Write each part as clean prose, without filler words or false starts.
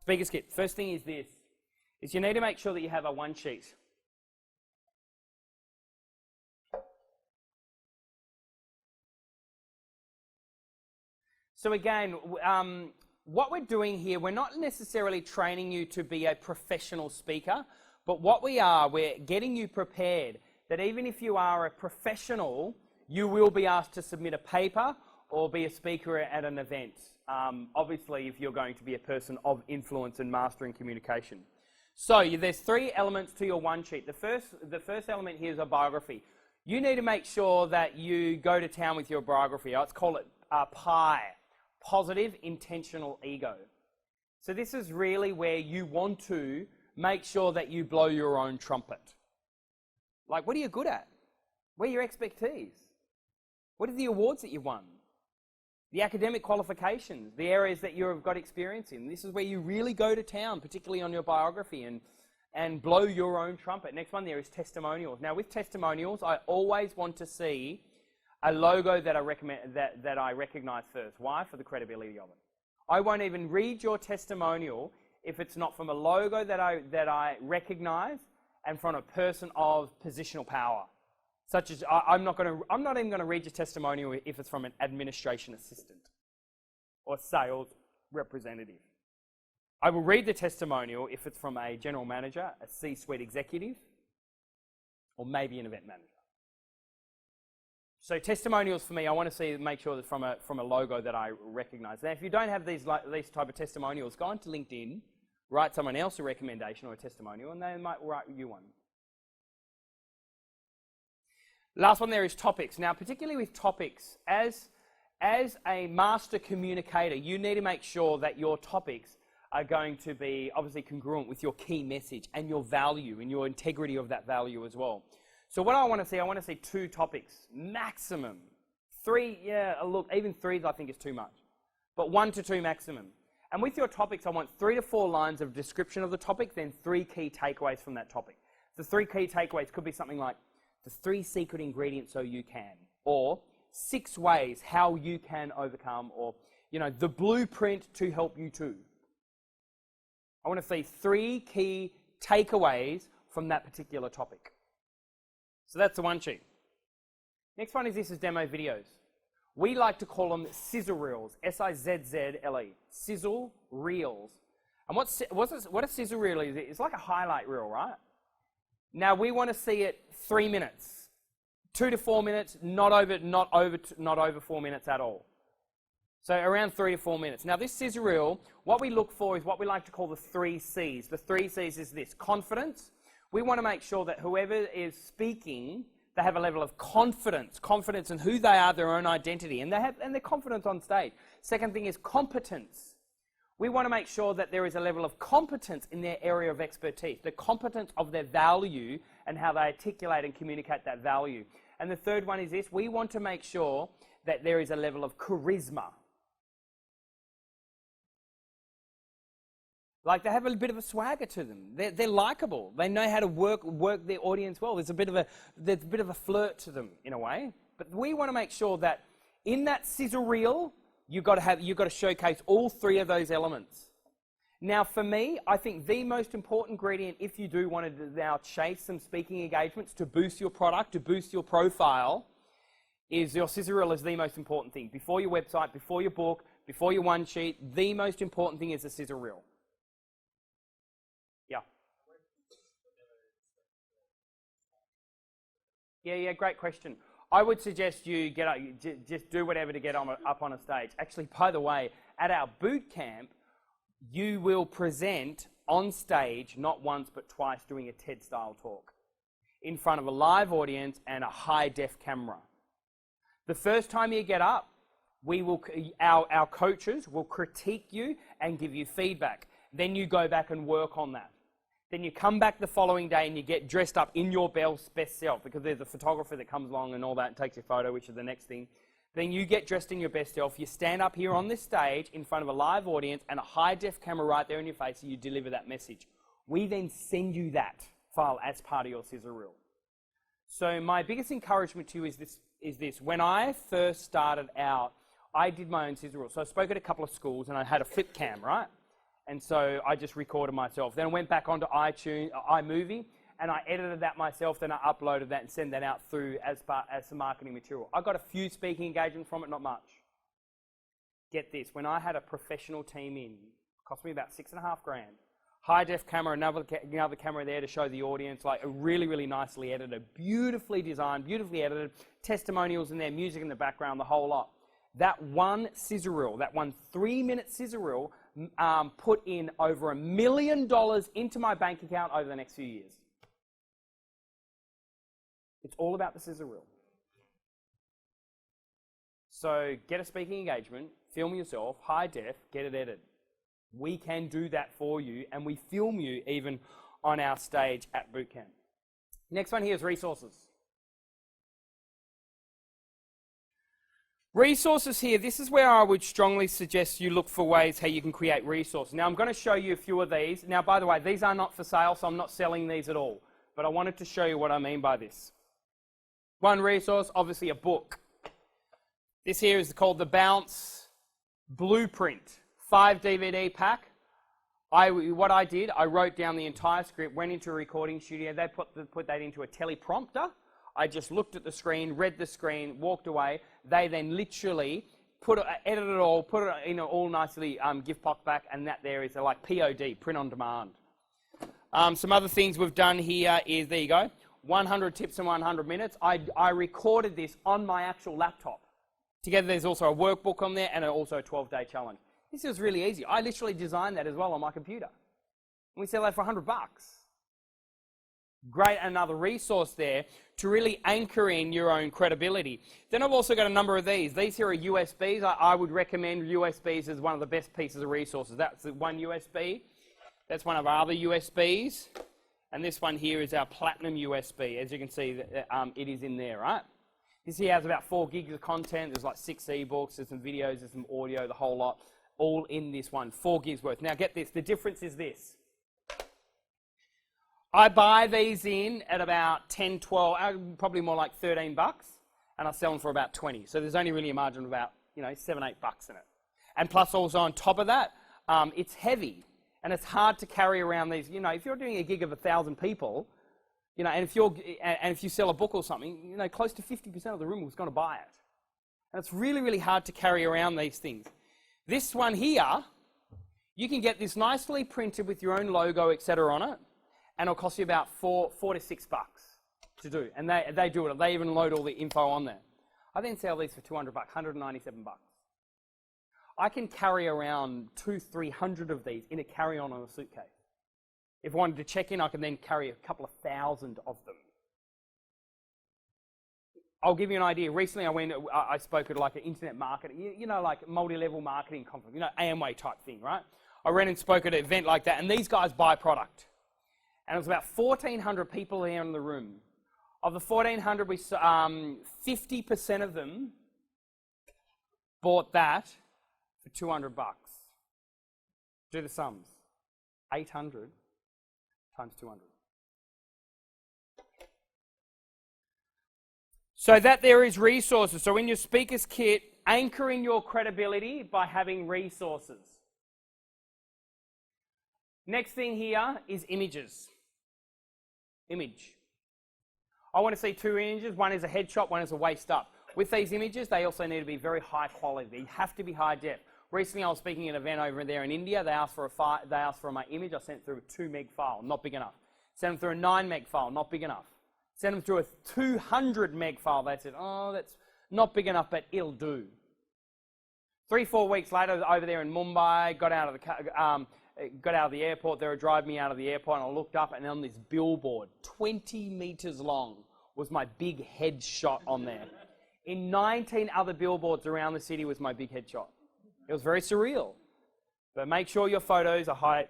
Speaker's kit. First thing is this, is you need to make sure that you have a one sheet. So again, what we're doing here, we're not necessarily training you to be a professional speaker, but what we're getting you prepared that even if you are a professional, you will be asked to submit a paper or be a speaker at an event. Obviously, if you're going to be a person of influence and mastering communication. So there's 3 elements to your one sheet. The first element here is a biography. You need to make sure that you go to town with your biography. Let's call it PIE, positive intentional ego. So this is really where you want to make sure that you blow your own trumpet. Like, what are you good at? Where are your expertise? What are the awards that you've won? The academic qualifications, the areas that you've got experience in. This is where you really go to town, particularly on your biography, and blow your own trumpet. Next one there is testimonials. Now with testimonials, I always want to see a logo that I recognise first. Why? For the credibility of it. I won't even read your testimonial if it's not from a logo that I recognise and from a person of positional power. Such as, I'm not even going to read your testimonial if it's from an administration assistant or sales representative. I will read the testimonial if it's from a general manager, a C-suite executive, or maybe an event manager. So testimonials for me, I want to make sure that from a logo that I recognise. Now, if you don't have these type of testimonials, go onto LinkedIn, write someone else a recommendation or a testimonial, and they might write you one. Last one there is topics. Now, particularly with topics, as a master communicator, you need to make sure that your topics are going to be obviously congruent with your key message and your value and your integrity of that value as well. So what I want to see 2 topics, maximum. 3, yeah, look, even 3 I think is too much. But 1 to 2 maximum. And with your topics, I want 3 to 4 lines of description of the topic, then 3 key takeaways from that topic. The 3 key takeaways could be something like, the 3 secret ingredients so you can, or 6 ways how you can overcome, or, the blueprint to help you too. I want to see 3 key takeaways from that particular topic. So that's the one sheet. Next one is this is demo videos. We like to call them sizzle reels, S-I-Z-Z-L-E, sizzle reels. And what a sizzle reel is, it's like a highlight reel, right? Now we want to see it 3 minutes, 2 to 4 minutes, not over 4 minutes at all. So around 3 to 4 minutes. Now this sizzle reel, what we look for is what we like to call the 3 C's. The 3 C's is this: confidence. We want to make sure that whoever is speaking, they have a level of confidence in who they are, their own identity, and they're confident on stage. Second thing is competence. We want to make sure that there is a level of competence in their area of expertise, the competence of their value and how they articulate and communicate that value. And the third one is this: we want to make sure that there is a level of charisma. Like they have a bit of a swagger to them. They're likable. They know how to work their audience well. There's a bit of a flirt to them in a way. But we want to make sure that in that sizzle reel, you've got to showcase all 3 of those elements. Now, for me, I think the most important ingredient, if you do want to now chase some speaking engagements to boost your product, to boost your profile, is your sizzle reel is the most important thing. Before your website, before your book, before your one sheet, the most important thing is the sizzle reel. Yeah, great question. I would suggest you just do whatever to get up on a stage. Actually, by the way, at our boot camp, you will present on stage, not once but twice, doing a TED-style talk in front of a live audience and a high-def camera. The first time you get up, our coaches will critique you and give you feedback. Then you go back and work on that. Then you come back the following day and you get dressed up in your best self, because there's a photographer that comes along and all that and takes your photo, which is the next thing. Then you get dressed in your best self. You stand up here on this stage in front of a live audience and a high-def camera right there in your face, and you deliver that message. We then send you that file as part of your sizzle reel. So my biggest encouragement to you is this. When I first started out, I did my own sizzle reel. So I spoke at a couple of schools and I had a flip cam, right? And so I just recorded myself. Then I went back onto iMovie, and I edited that myself. Then I uploaded that and sent that out through as some marketing material. I got a few speaking engagements from it, not much. Get this, when I had a professional team in, it cost me about $6,500. High def camera, another camera there to show the audience, like a really, really nicely edited, beautifully designed, beautifully edited, testimonials in there, music in the background, the whole lot. That one scissor reel, that one 3-minute scissor reel, put in over $1 million into my bank account over the next few years. It's all about the scissor reel. So get a speaking engagement, film yourself, high def, get it edited. We can do that for you, and we film you even on our stage at bootcamp. Next one here is resources. Resources here, this is where I would strongly suggest you look for ways how you can create resources. Now I'm going to show you a few of these. Now by the way, these are not for sale, so I'm not selling these at all. But I wanted to show you what I mean by this. One resource, obviously a book. This here is called the Bounce Blueprint 5 DVD pack. What I did, I wrote down the entire script, went into a recording studio. They put that into a teleprompter. I just looked at the screen, read the screen, walked away. They then literally edited it all, put it in all nicely gift box back, and that there is like POD, print on demand. Some other things we've done here is, there you go, 100 tips in 100 minutes. I recorded this on my actual laptop. Together there's also a workbook on there and also a 12-day challenge. This is really easy. I literally designed that as well on my computer. And we sell that for $100. Great, another resource there to really anchor in your own credibility. Then I've also got a number of these. These here are USBs. I would recommend USBs as one of the best pieces of resources. That's one USB. That's one of our other USBs. And this one here is our Platinum USB. As you can see, it is in there, right? This here has about 4 gigs of content. There's like 6 ebooks, there's some videos, there's some audio, the whole lot, all in this one, 4 gigs worth. Now get this, the difference is this. I buy these in at about 10, 12, probably more like $13, and I sell them for about 20. So there's only really a margin of about, $7, $8 in it. And plus also on top of that, it's heavy, and it's hard to carry around these. If you're doing a gig of 1,000 people, and if you sell a book or something, close to 50% of the room is going to buy it. And it's really, really hard to carry around these things. This one here, you can get this nicely printed with your own logo, etc. on it, and it'll cost you about $4 to $6 to do. And they do it. They even load all the info on there. I then sell these for $200, $197. I can carry around 200-300 of these in a carry-on a suitcase. If I wanted to check in, I can then carry a couple of thousand of them. I'll give you an idea. Recently, I spoke at like an internet marketing, like multi-level marketing conference, AMWay type thing, right? I went and spoke at an event like that, and these guys buy product. And it was about 1,400 people here in the room. Of the 1,400, 50% of them bought that for $200. Do the sums. 800 times 200. So that there is resources. So in your speaker's kit, anchoring your credibility by having resources. Next thing here is images. Image. I want to see 2 images. One is a headshot, one is a waist up. With these images, they also need to be very high quality. They have to be high def. Recently, I was speaking at an event over there in India. They asked for my image. I sent it through a 2 meg file, not big enough. Sent them through a 9 meg file, not big enough. Sent them through a 200 meg file. They said, oh, that's not big enough, but it'll do. 3-4 weeks later, over there in Mumbai, got out of the airport. They were driving me out of the airport, and I looked up, and on this billboard, 20 meters long, was my big headshot on there. In 19 other billboards around the city was my big headshot. It was very surreal. But make sure your photos are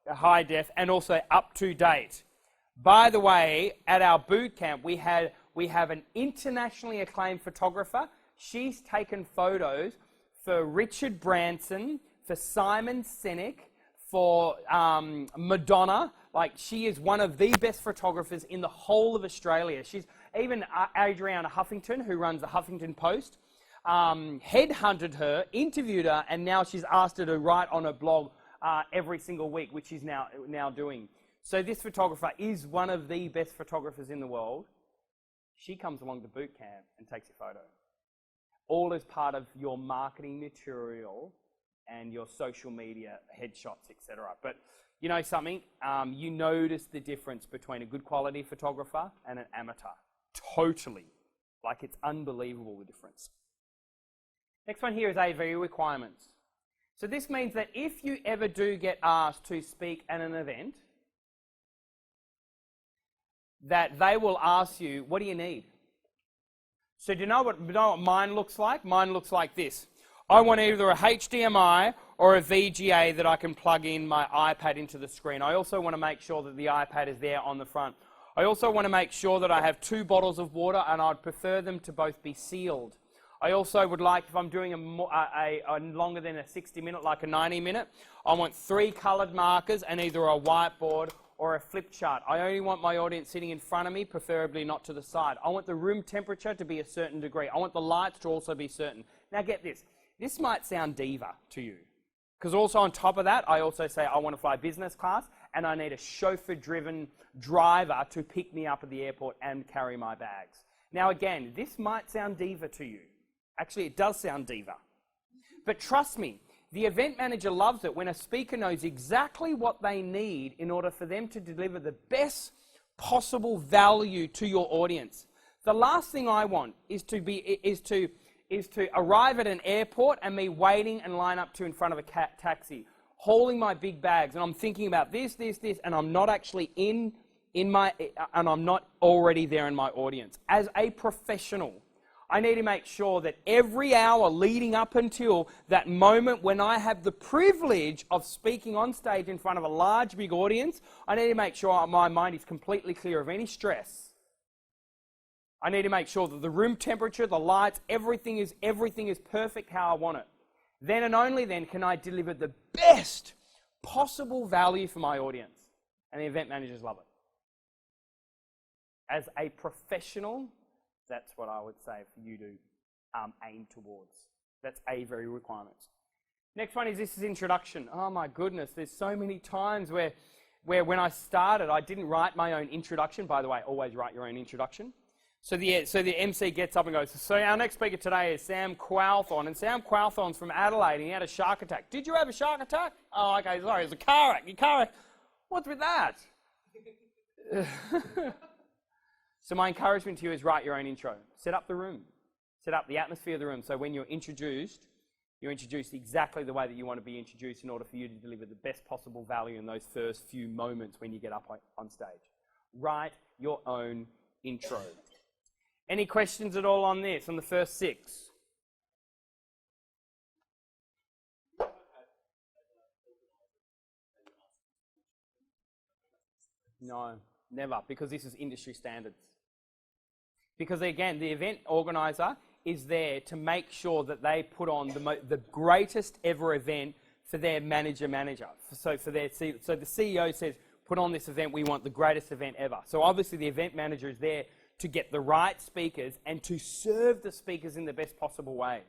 high def and also up to date. By the way, at our boot camp, we have an internationally acclaimed photographer. She's taken photos for Richard Branson, for Simon Sinek, for Madonna. Like, she is one of the best photographers in the whole of Australia. She's even Adriana Huffington, who runs the Huffington Post, headhunted her, interviewed her, and now she's asked her to write on her blog every single week, which he's now doing. So this photographer is one of the best photographers in the world. She comes along to boot camp and takes your photo. All as part of your marketing material and your social media headshots, etc. But you know something? You notice the difference between a good quality photographer and an amateur. Totally. Like, it's unbelievable, the difference. Next one here is AV requirements. So this means that if you ever do get asked to speak at an event, that they will ask you, what do you need? So do you know what mine looks like? Mine looks like this. I want either a HDMI or a VGA that I can plug in my iPad into the screen. I also want to make sure that the iPad is there on the front. I also want to make sure that I have 2 bottles of water, and I'd prefer them to both be sealed. I also would like, if I'm doing a longer than a 60-minute, like a 90-minute, I want 3 coloured markers and either a whiteboard or a flip chart. I only want my audience sitting in front of me, preferably not to the side. I want the room temperature to be a certain degree. I want the lights to also be certain. Now get this. This might sound diva to you, because also on top of that, I also say I want to fly business class and I need a chauffeur-driven driver to pick me up at the airport and carry my bags. Now again, this might sound diva to you. Actually, it does sound diva. But trust me, the event manager loves it when a speaker knows exactly what they need in order for them to deliver the best possible value to your audience. The last thing I want is to arrive at an airport and me waiting and line up to in front of a taxi, hauling my big bags, and I'm thinking about this, and I'm not actually and I'm not already there in my audience. As a professional, I need to make sure that every hour leading up until that moment when I have the privilege of speaking on stage in front of a large, big audience, I need to make sure my mind is completely clear of any stress. I need to make sure that the room temperature, the lights, everything is perfect how I want it. Then and only then can I deliver the best possible value for my audience. And the event managers love it. As a professional, that's what I would say for you to aim towards. That's AV requirements. Next one is this is introduction. Oh my goodness, there's so many times where when I started, I didn't write my own introduction. By the way, always write your own introduction. So the MC gets up and goes, so our next speaker today is Sam Cawthorn. And Sam Cawthorn's from Adelaide, and he had a shark attack. Did you have a shark attack? Oh, okay, sorry, it was a car wreck. What's with that? So my encouragement to you is write your own intro. Set up the room. Set up the atmosphere of the room. So when you're introduced exactly the way that you want to be introduced in order for you to deliver the best possible value in those first few moments when you get up on stage. Write your own intro. Any questions at all on this, on the first 6? No, never, because this is industry standards. Because again, the event organizer is there to make sure that they put on the greatest ever event for their manager. So the CEO says, put on this event, we want the greatest event ever. So obviously the event manager is there to get the right speakers and to serve the speakers in the best possible way.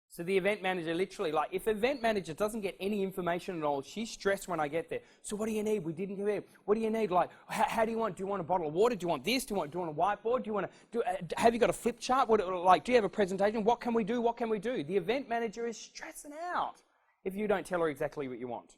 So the event manager literally, like, if event manager doesn't get any information at all, she's stressed when I get there. So what do you need? We didn't give it. What do you need? Like, how do you want? Do you want a bottle of water? Do you want this? Do you want a whiteboard? Have you got a flip chart? Do you have a presentation? What can we do? What can we do? The event manager is stressing out if you don't tell her exactly what you want.